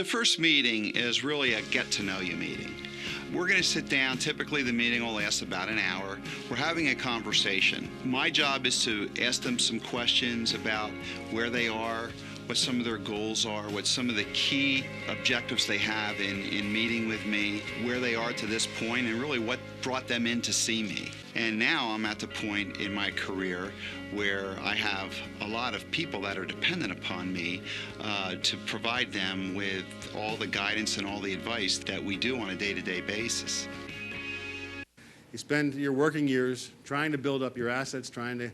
The first meeting is really a get-to-know-you meeting. We're going to sit down. Typically, the meeting will last about an hour. We're having a conversation. My job is to ask them some questions about where they are, what some of their goals are, what some of the key objectives they have in meeting with me, where they are to this point, and really what brought them in to see me. And now I'm at the point in my career where I have a lot of people that are dependent upon me to provide them with all the guidance and all the advice that we do on a day-to-day basis. You spend your working years trying to build up your assets, trying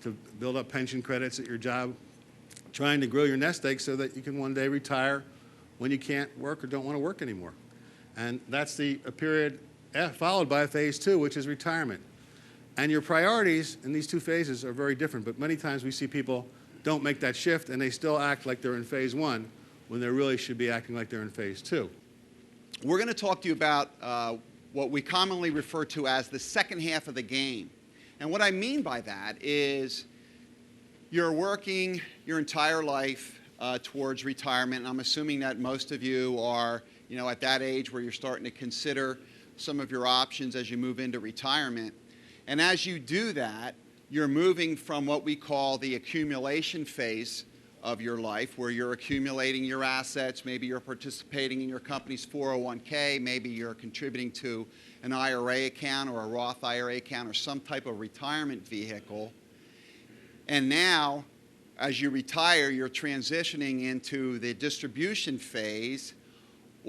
to build up pension credits at your job, trying to grow your nest egg so that you can one day retire when you can't work or don't want to work anymore. And that's a period followed by phase two, which is retirement. And your priorities in these two phases are very different, but many times we see people don't make that shift and they still act like they're in phase one when they really should be acting like they're in phase two. We're going to talk to you about what we commonly refer to as the second half of the game. And what I mean by that is you're working your entire life towards retirement, and I'm assuming that most of you are, at that age where you're starting to consider some of your options as you move into retirement. And as you do that, you're moving from what we call the accumulation phase of your life, where you're accumulating your assets. Maybe you're participating in your company's 401k, maybe you're contributing to an IRA account or a Roth IRA account or some type of retirement vehicle. And now, as you retire, you're transitioning into the distribution phase,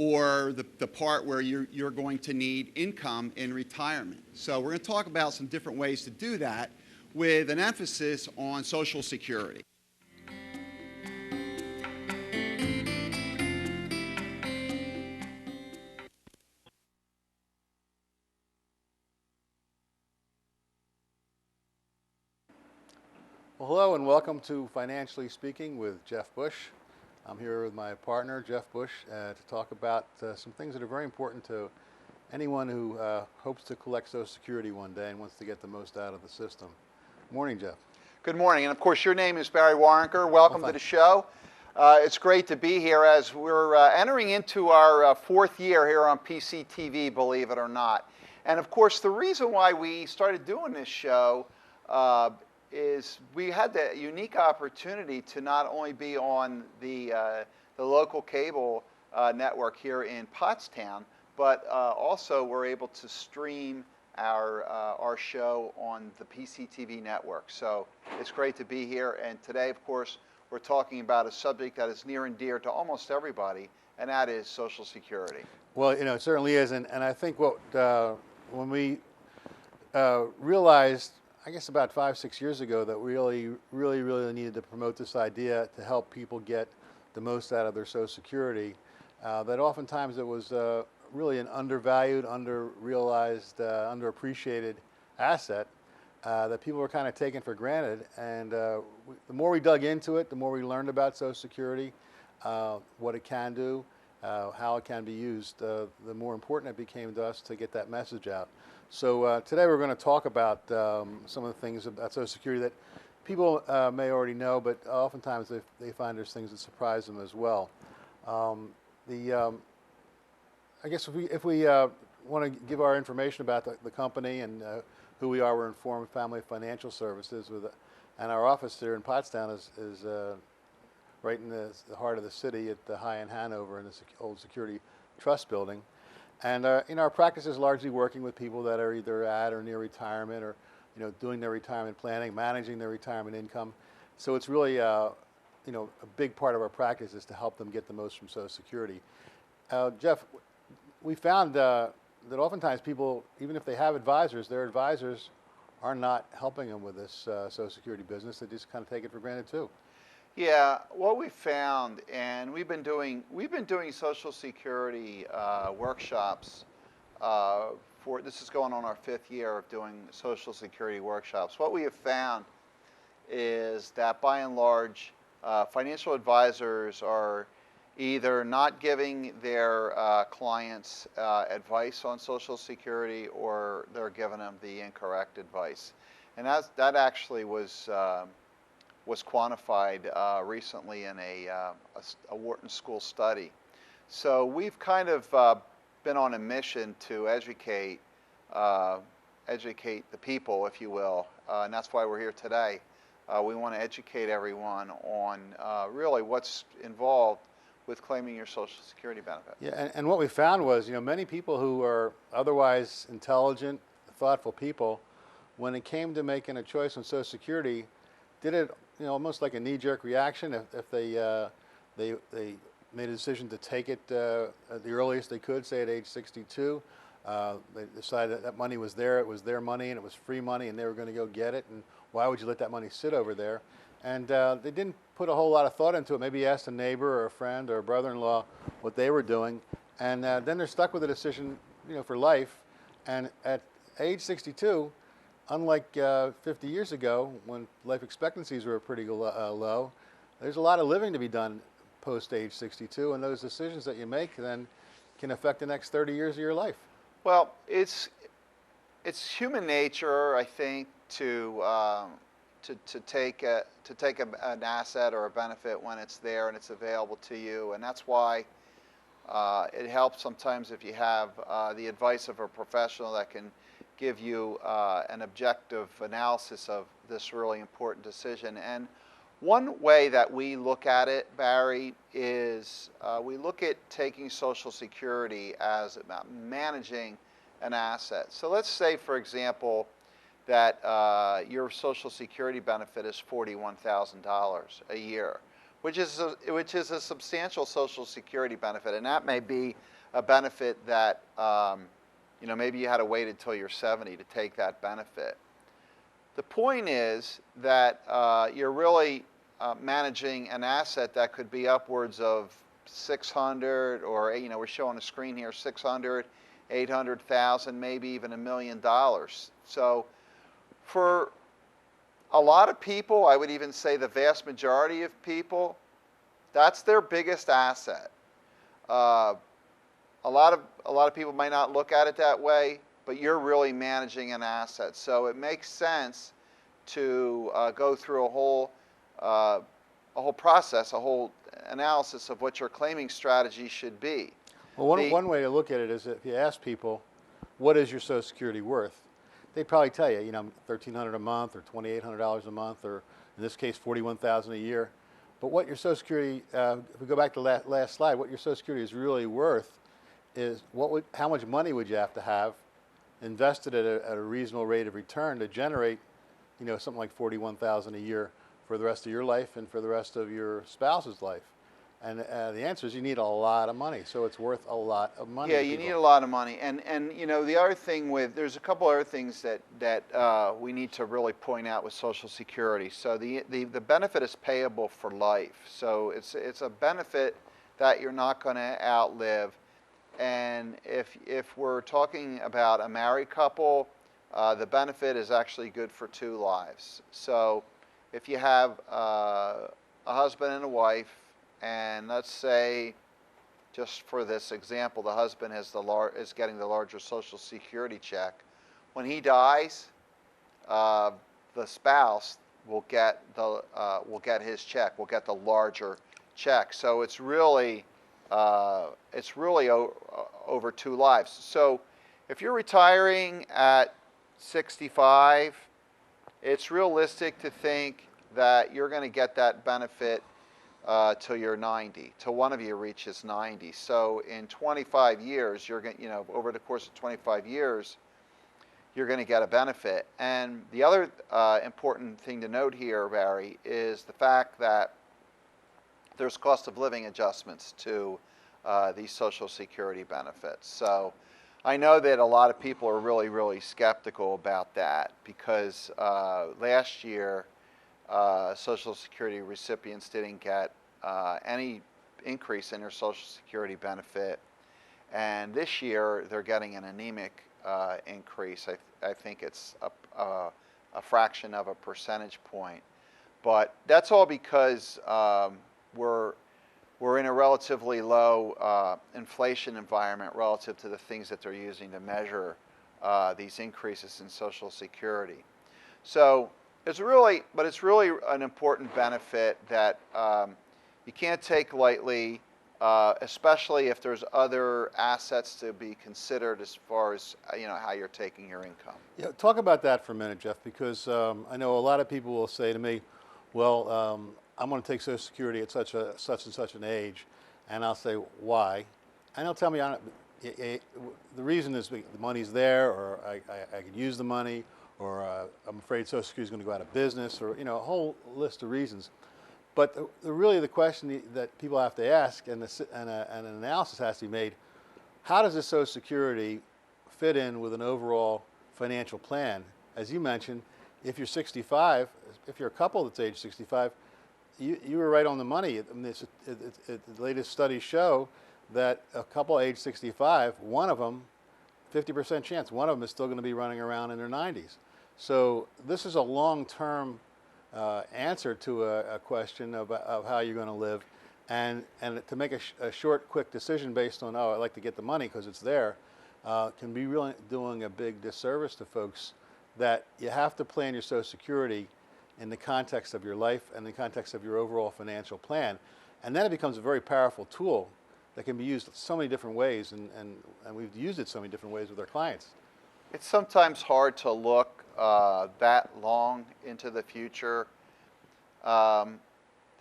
or the part where you're going to need income in retirement. So we're going to talk about some different ways to do that with an emphasis on Social Security. Well, hello and welcome to Financially Speaking with Jeff Bush. I'm here with my partner, Jeff Bush, to talk about some things that are very important to anyone who hopes to collect Social Security one day and wants to get the most out of the system. Morning, Jeff. Good morning. And of course, your name is Barry Waronker. Welcome to the show. It's great to be here as we're entering into our fourth year here on PCTV, believe it or not. And of course, the reason why we started doing this show is we had the unique opportunity to not only be on the local cable network here in Pottstown, but also we're able to stream our show on the PCTV network. So it's great to be here. And today, of course, we're talking about a subject that is near and dear to almost everybody, and that is Social Security. Well, it certainly is. And I think when we realized, I guess about 5-6 years ago, that we really needed to promote this idea to help people get the most out of their Social Security, that oftentimes it was really an undervalued, underrealized, underappreciated asset that people were kind of taking for granted. And the more we dug into it, the more we learned about Social Security, what it can do, how it can be used, the more important it became to us to get that message out. So today we're going to talk about some of the things about Social Security that people may already know, but oftentimes they find there's things that surprise them as well. I guess if we want to give our information about the company and who we are, we're Informed Family Financial Services, and our office here in Pottstown is right in the heart of the city at the High in Hanover in the old Security Trust building. And our practice is largely working with people that are either at or near retirement, or doing their retirement planning, managing their retirement income. So it's really a big part of our practice is to help them get the most from Social Security. Jeff, we found that oftentimes people, even if they have advisors, their advisors are not helping them with this Social Security business. They just kind of take it for granted too. Yeah, what we found, and we've been doing Social Security workshops this is going on our 5th year of doing Social Security workshops. What we have found is that by and large, financial advisors are either not giving their clients advice on Social Security, or they're giving them the incorrect advice. And that actually was quantified recently in a Wharton School study. So we've kind of been on a mission to educate the people, if you will, and that's why we're here today. We want to educate everyone on really what's involved with claiming your Social Security benefit. Yeah, and what we found was, many people who are otherwise intelligent, thoughtful people, when it came to making a choice on Social Security, did it, almost like a knee-jerk reaction. If they made a decision to take it at the earliest they could, say at age 62. They decided that money was there, it was their money, and it was free money, and they were going to go get it. And why would you let that money sit over there? And they didn't put a whole lot of thought into it. Maybe asked a neighbor or a friend or a brother-in-law what they were doing, and then they're stuck with a decision, for life. And at age 62, unlike 50 years ago when life expectancies were pretty low, there's a lot of living to be done post age 62, and those decisions that you make then can affect the next 30 years of your life. Well, it's human nature, I think, to take an asset or a benefit when it's there and it's available to you, and that's why it helps sometimes if you have the advice of a professional that can give you an objective analysis of this really important decision. And one way that we look at it, Barry, is we look at taking Social Security as about managing an asset. So let's say, for example, that your Social Security benefit is $41,000 a year, which is a substantial Social Security benefit, and that may be a benefit that maybe you had to wait until you're 70 to take that benefit. The point is that you're really managing an asset that could be upwards of 600, or we're showing a screen here, 600, 800,000, maybe even $1 million. So for a lot of people, I would even say the vast majority of people, that's their biggest asset. A lot of people might not look at it that way, but you're really managing an asset. So it makes sense to go through a whole process, a whole analysis of what your claiming strategy should be. Well, one way to look at it is if you ask people, what is your Social Security worth? They'd probably tell you, $1,300 a month or $2,800 a month, or in this case, $41,000 a year. But what your Social Security, if we go back to the last slide, what your Social Security is really worth is how much money would you have to have invested at a reasonable rate of return to generate, something like $41,000 a year for the rest of your life and for the rest of your spouse's life. And the answer is you need a lot of money, so it's worth a lot of money. Yeah, you need a lot of money, and the other thing there's a couple other things that we need to really point out with Social Security. So the benefit is payable for life, so it's a benefit that you're not going to outlive. And if we're talking about a married couple, the benefit is actually good for 2 lives. So if you have a husband and a wife, and let's say, just for this example, the husband is getting the larger Social Security check. When he dies, the spouse will get his check. Will get the larger check. So it's really over 2 lives. So if you're retiring at 65, it's realistic to think that you're going to get that benefit till you're 90, till one of you reaches 90. So in 25 years, you're going, over the course of 25 years, you're going to get a benefit. And the other important thing to note here, Barry, is the fact that there's cost of living adjustments to these Social Security benefits. So I know that a lot of people are really, really skeptical about that because last year, Social Security recipients didn't get any increase in their Social Security benefit, and this year they're getting an anemic increase. I think it's a fraction of a percentage point, but that's all because we're in a relatively low inflation environment relative to the things that they're using to measure these increases in Social Security. So it's really an important benefit that you can't take lightly, especially if there's other assets to be considered as far as how you're taking your income. Yeah, talk about that for a minute, Jeff, because I know a lot of people will say to me, well, I'm going to take Social Security at such and such an age, and I'll say, why? And they'll tell me, the reason is the money's there, or I could use the money, or I'm afraid Social Security is going to go out of business, or a whole list of reasons. But really the question that people have to ask, and an analysis has to be made, how does this Social Security fit in with an overall financial plan? As you mentioned, if you're 65, if you're a couple that's age 65, you were right on the money. I mean, the latest studies show that a couple age 65, one of them, 50% chance, one of them is still going to be running around in their 90s. So this is a long-term answer to a question of how you're going to live, and to make a short, quick decision based on, oh, I'd like to get the money because it's there, can be really doing a big disservice to folks. That you have to plan your Social Security in the context of your life and the context of your overall financial plan, and then it becomes a very powerful tool that can be used so many different ways, and we've used it so many different ways with our clients. It's sometimes hard to look that long into the future.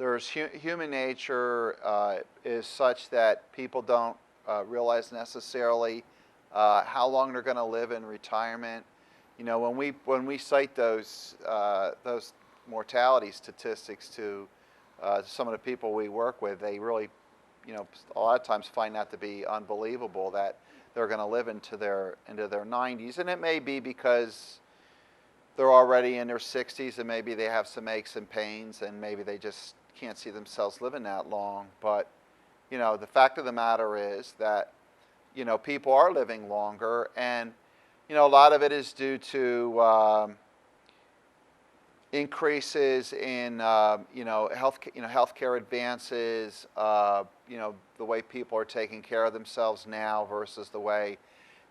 Human nature is such that people don't realize necessarily how long they're going to live in retirement. When we cite those mortality statistics to some of the people we work with, they really, a lot of times find that to be unbelievable that they're going to live into their 90s, and it may be because they're already in their 60s, and maybe they have some aches and pains, and maybe they just can't see themselves living that long. But the fact of the matter is that people are living longer, and a lot of it is due to increases in healthcare advances, the way people are taking care of themselves now versus the way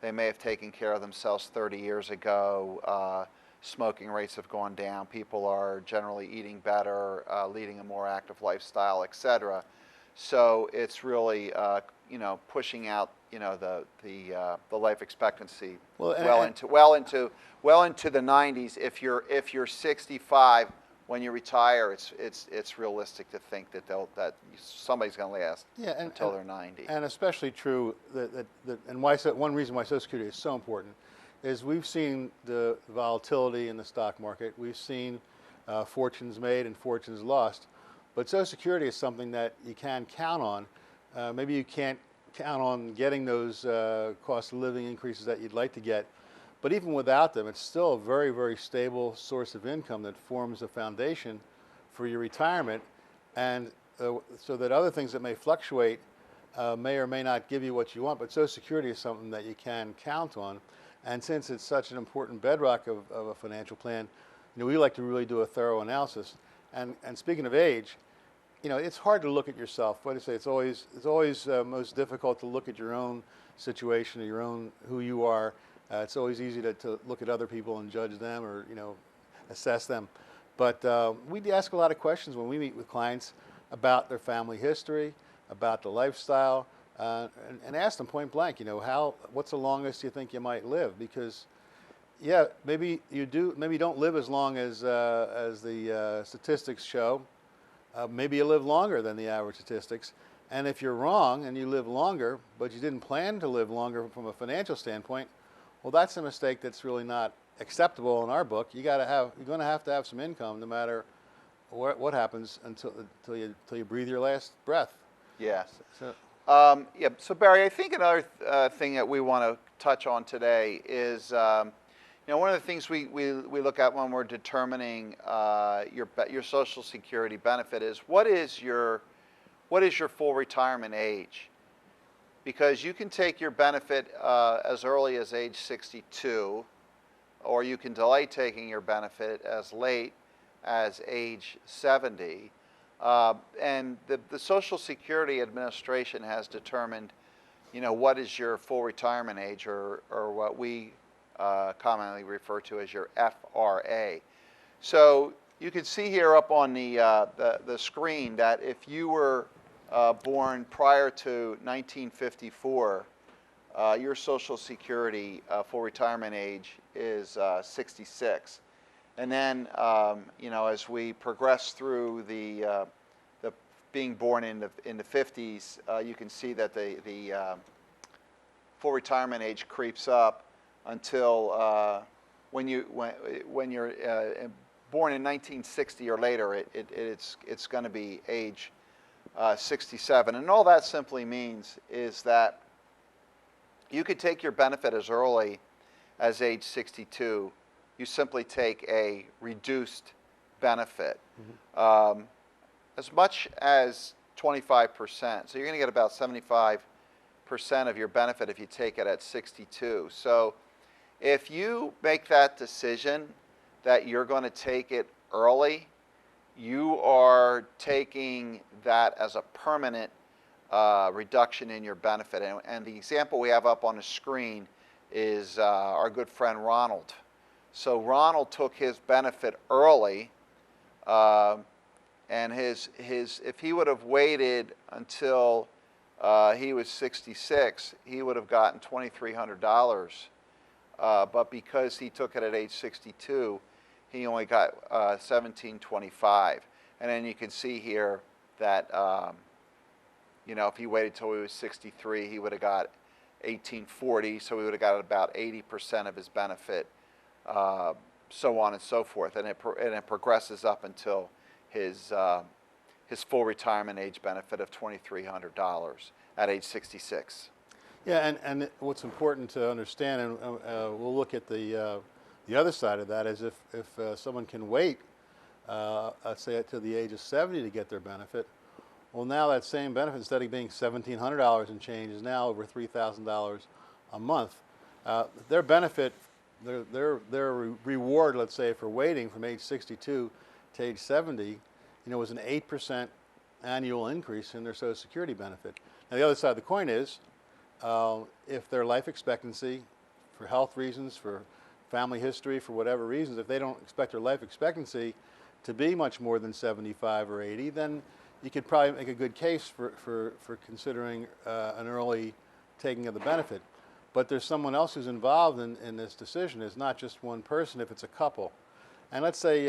they may have taken care of themselves 30 years ago. Smoking rates have gone down. People are generally eating better, leading a more active lifestyle, etc. So it's really pushing out the life expectancy well into the 90s. If you're 65 when you retire, it's realistic to think that somebody's going to last until they're 90. And especially true and one reason why Social Security is so important is we've seen the volatility in the stock market. We've seen fortunes made and fortunes lost. But Social Security is something that you can count on. Maybe you can't count on getting those cost of living increases that you'd like to get. But even without them, it's still a very, very stable source of income that forms a foundation for your retirement. And so that other things that may fluctuate may or may not give you what you want. But Social Security is something that you can count on. And since it's such an important bedrock of a financial plan, we like to really do a thorough analysis. And speaking of age, it's hard to look at yourself. What do you say? It's always most difficult to look at your own situation, or your own who you are. It's always easy to look at other people and judge them, or assess them. But we ask a lot of questions when we meet with clients about their family history, about the lifestyle, and ask them point blank. What's the longest you think you might live? Because maybe you don't live as long as the statistics show. Maybe you live longer than the average statistics. And if you're wrong and you live longer, but you didn't plan to live longer from a financial standpoint, well, that's a mistake that's really not acceptable in our book. You're going to have some income no matter what happens until you breathe your last breath. Yes. So Barry, I think another thing that we want to touch on today is one of the things we look at when we're determining your Social Security benefit is what is your full retirement age? Because you can take your benefit as early as age 62, or you can delay taking your benefit as late as age 70. And the Social Security Administration has determined, what is your full retirement age, or what we commonly refer to as your FRA. So you can see here up on the screen that if you were born prior to 1954, your Social Security full retirement age is 66. And then, as we progress through the being born in the 50s, you can see that the full retirement age creeps up until when you're born in 1960 or later, it's going to be age 67. And all that simply means is that you could take your benefit as early as age 62. You simply take a reduced benefit, as much as 25%. So you're going to get about 75% of your benefit if you take it at 62. So if you make that decision that you're going to take it early, you are taking that as a permanent reduction in your benefit. And the example we have up on the screen is our good friend Ronald. So Ronald took his benefit early, and if he would have waited until he was 66, he would have gotten $2,300. But because he took it at age 62, he only got $1,725. And then you can see here that if he waited till he was 63, he would have got $1,840. So he would have got about 80% of his benefit. So on and so forth, and it progresses up until his full retirement age benefit of $2,300 at age 66. Yeah, and what's important to understand, and we'll look at the other side of that, is if someone can wait, let's say to the age of 70 to get their benefit, well, now that same benefit, instead of being $1,700 and change, is now over $3,000 a month. Their benefit, their reward, let's say, for waiting from age 62 to age 70, was an 8% annual increase in their Social Security benefit. Now, the other side of the coin is, if their life expectancy, for health reasons, for family history, for whatever reasons, if they don't expect their life expectancy to be much more than 75 or 80, then you could probably make a good case for considering an early taking of the benefit. But there's someone else who's involved in this decision. It's not just one person if it's a couple. And let's say,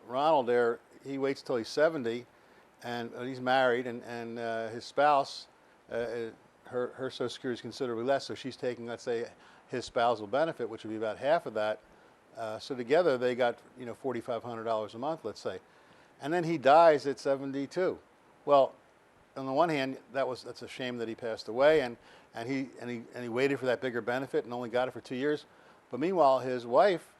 Ronald there, he waits till he's 70, and he's married, and his spouse, her Social Security is considerably less, so she's taking, let's say, his spousal benefit, which would be about half of that. So together they got, $4,500 a month, let's say. And then he dies at 72. Well, on the one hand, that's a shame that he passed away, and he waited for that bigger benefit and only got it for 2 years. But meanwhile, his wife,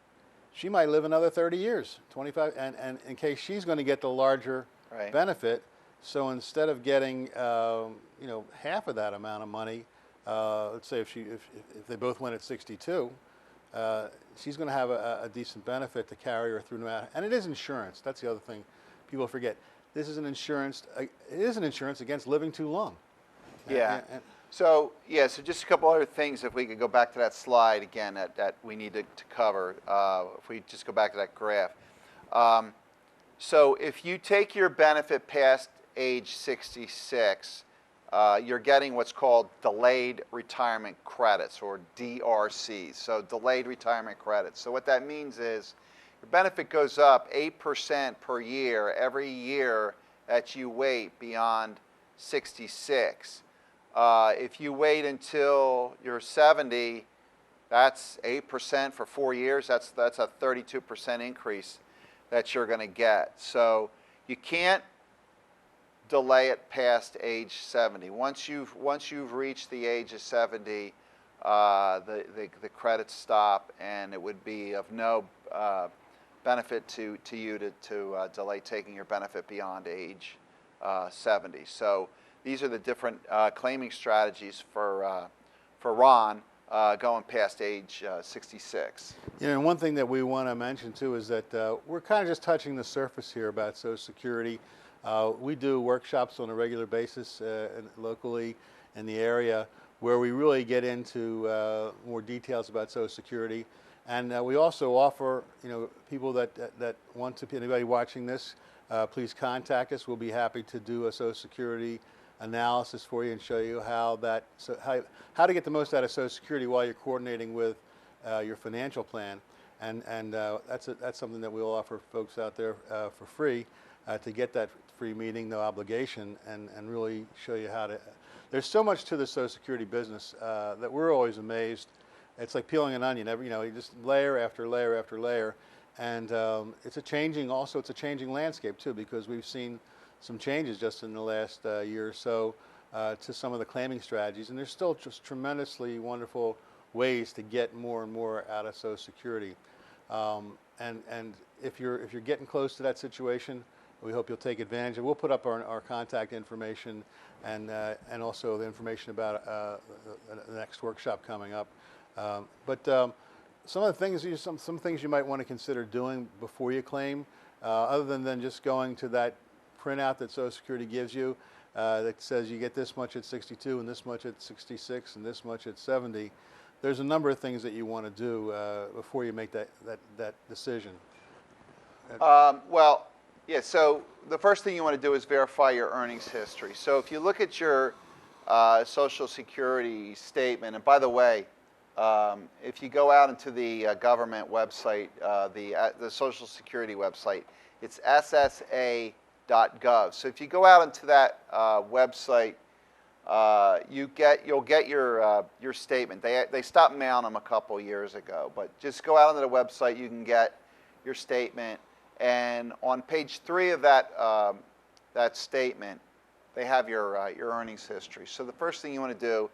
she might live another 30 years, 25, and in case she's going to get the larger benefit. So instead of getting half of that amount of money, let's say if they both went at 62, she's going to have a decent benefit to carry her through. And it is insurance. That's the other thing people forget. This is an insurance. It is an insurance against living too long. Yeah. So just a couple other things, if we could go back to that slide again that we need to cover. If we just go back to that graph. So if you take your benefit past age 66, you're getting what's called delayed retirement credits, or DRCs. So delayed retirement credits. So what that means is your benefit goes up 8% per year every year that you wait beyond 66. If you wait until you're 70, that's 8% for 4 years. That's a 32% increase that you're going to get. So you can't delay it past age 70. Once you've reached the age of 70, the credits stop, and it would be of no benefit to you to delay taking your benefit beyond age 70. So these are the different claiming strategies for Ron going past age 66. And one thing that we want to mention too is that we're kind of just touching the surface here about Social Security. We do workshops on a regular basis locally in the area where we really get into more details about Social Security, and we also offer, people that want to, anybody watching this please contact us. We'll be happy to do a Social Security analysis for you and show you how how to get the most out of Social Security while you're coordinating with your financial plan. And that's something that we'll offer folks out there for free to get that free meeting, no obligation, and really show you how to. There's so much to the Social Security business that we're always amazed. It's like peeling an onion. You just layer after layer after layer, and it's a changing landscape too, because we've seen some changes just in the last year or so to some of the claiming strategies, and there's still just tremendously wonderful ways to get more and more out of Social Security. And if you're getting close to that situation, we hope you'll take advantage. We'll put up our contact information and also the information about the next workshop coming up. But some of the things, some things you might want to consider doing before you claim, other than just going to that printout that Social Security gives you that says you get this much at 62 and this much at 66 and this much at 70. There's a number of things that you want to do before you make that decision. Well, yeah, so the first thing you want to do is verify your earnings history. So if you look at your Social Security statement, and by the way, if you go out into the government website, the Social Security website, it's ssa.gov. So if you go out into that website, you'll get your statement. They stopped mailing them a couple years ago, but just go out onto the website. You can get your statement, and on page 3 of that statement, they have your earnings history. So the first thing you want to do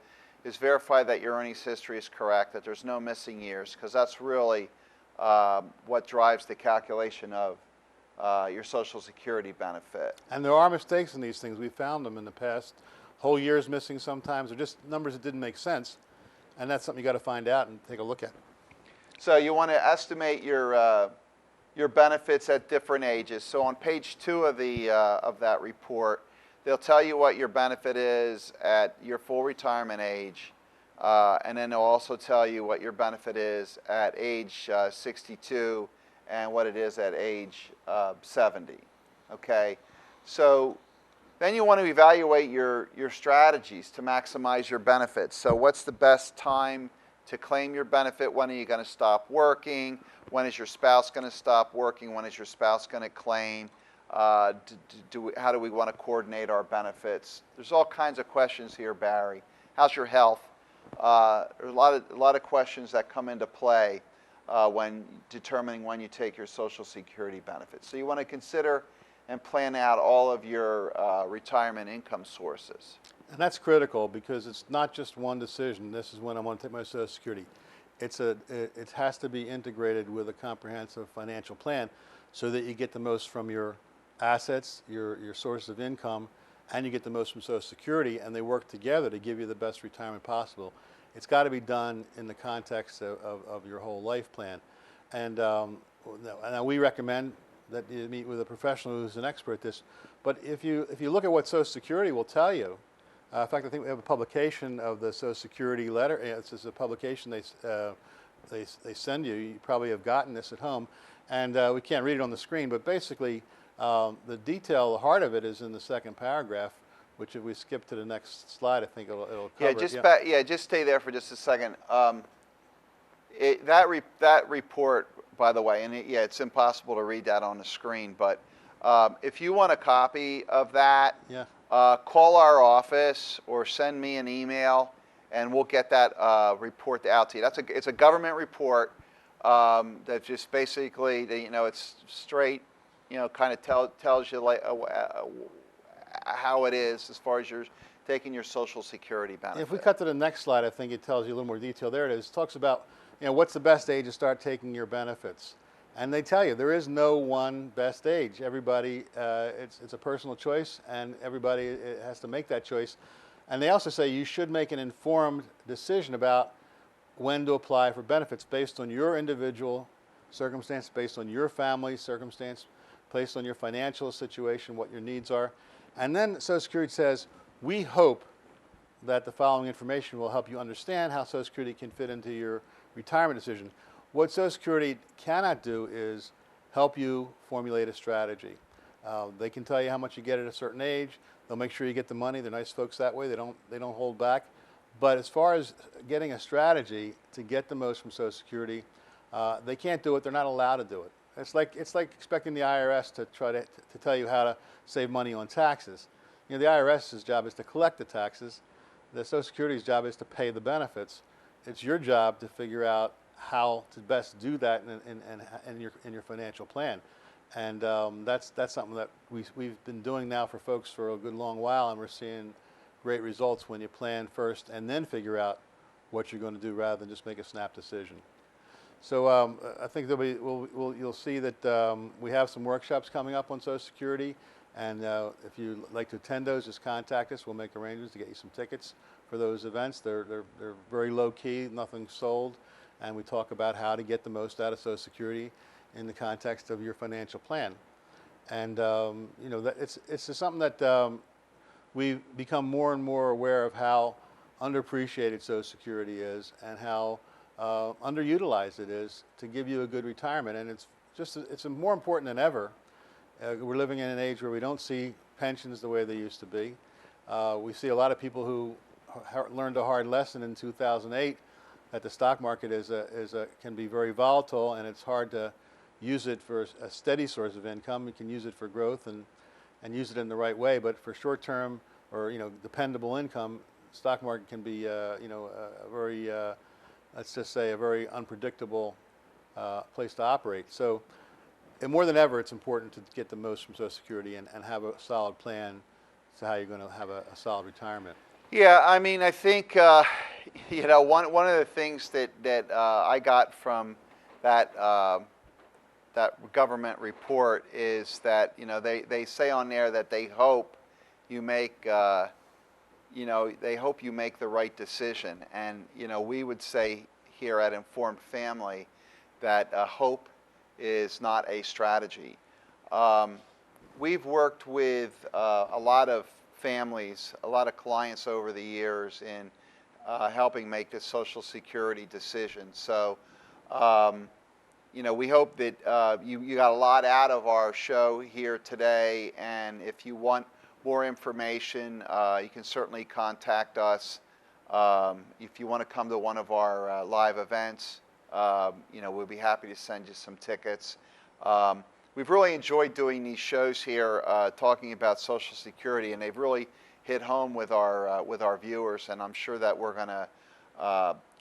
is verify that your earnings history is correct, that there's no missing years, because that's really what drives the calculation of your Social Security benefit. And there are mistakes in these things. We found them in the past. Whole years missing sometimes, or just numbers that didn't make sense, and that's something you got to find out and take a look at. So you want to estimate your benefits at different ages. So on page 2 of that report, they'll tell you what your benefit is at your full retirement age, and then they'll also tell you what your benefit is at age 62 and what it is at age 70. Okay, so then you want to evaluate your strategies to maximize your benefits. So what's the best time to claim your benefit? When are you going to stop working? When is your spouse going to stop working? When is your spouse going to claim? How do we want to coordinate our benefits? There's all kinds of questions here, Barry. How's your health? There's a lot of questions that come into play when determining when you take your Social Security benefits. So you want to consider and plan out all of your retirement income sources. And that's critical, because it's not just one decision. This is when I want to take my Social Security. It has to be integrated with a comprehensive financial plan so that you get the most from your assets, your sources of income, and you get the most from Social Security, and they work together to give you the best retirement possible. It's got to be done in the context of your whole life plan. And now we recommend that you meet with a professional who's an expert at this. But if you look at what Social Security will tell you, in fact, I think we have a publication of the Social Security letter. It's a publication they send you. You probably have gotten this at home, and we can't read it on the screen. But basically, the detail, the heart of it, is in the second paragraph, which if we skip to the next slide, I think it'll cover it. Just stay there for just a second. That report, by the way, and it's impossible to read that on the screen, but if you want a copy of that, call our office or send me an email, and we'll get that report out to you. It's a government report that just basically, it's straight, kind of tells you like how it is as far as you're taking your Social Security benefit. If we cut to the next slide, I think it tells you a little more detail. There it is. It talks about what's the best age to start taking your benefits. And they tell you there is no one best age. Everybody, it's a personal choice, and everybody has to make that choice. And they also say you should make an informed decision about when to apply for benefits based on your individual circumstance, based on your family circumstance, based on your financial situation, what your needs are. And then Social Security says, we hope that the following information will help you understand how Social Security can fit into your retirement decision. What Social Security cannot do is help you formulate a strategy. They can tell you how much you get at a certain age. They'll make sure you get the money. They're nice folks that way. They don't hold back. But as far as getting a strategy to get the most from Social Security, they can't do it. They're not allowed to do it. It's like expecting the IRS to try to tell you how to save money on taxes. You know, the IRS's job is to collect the taxes. The Social Security's job is to pay the benefits. It's your job to figure out how to best do that in your financial plan. And that's something that we've been doing now for folks for a good long while, and we're seeing great results when you plan first and then figure out what you're going to do rather than just make a snap decision. So I think you'll see that we have some workshops coming up on Social Security, and if you'd like to attend those, just contact us. We'll make arrangements to get you some tickets for those events. They're very low key, nothing sold, and we talk about how to get the most out of Social Security in the context of your financial plan. And you know, it's just something that we've become more and more aware of how underappreciated Social Security is and how underutilized it is to give you a good retirement. And it's more important than ever. We're living in an age where we don't see pensions the way they used to be. We see a lot of people who learned a hard lesson in 2008 that the stock market can be very volatile, and it's hard to use it for a steady source of income. You can use it for growth and use it in the right way, but for short-term or dependable income, stock market can be a very let's just say a very unpredictable place to operate. So, and more than ever, it's important to get the most from Social Security and have a solid plan to how you're going to have a solid retirement. Yeah, I mean, I think one of the things that I got from that government report is that they say on there that they hope you make they hope you make the right decision, and we would say here at Informed Family that hope is not a strategy. We've worked with a lot of families, a lot of clients over the years in helping make this Social Security decision. So, we hope that you got a lot out of our show here today, and if you want more information, you can certainly contact us. If you want to come to one of our live events, we'll be happy to send you some tickets. We've really enjoyed doing these shows here, talking about Social Security, and they've really hit home with our viewers. And I'm sure that we're going to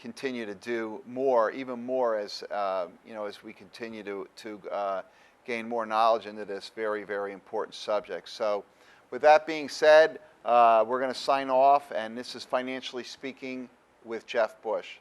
continue to do more, even more, as as we continue to gain more knowledge into this very, very important subject. So, with that being said, we're going to sign off, and this is Financially Speaking with Jeff Bush.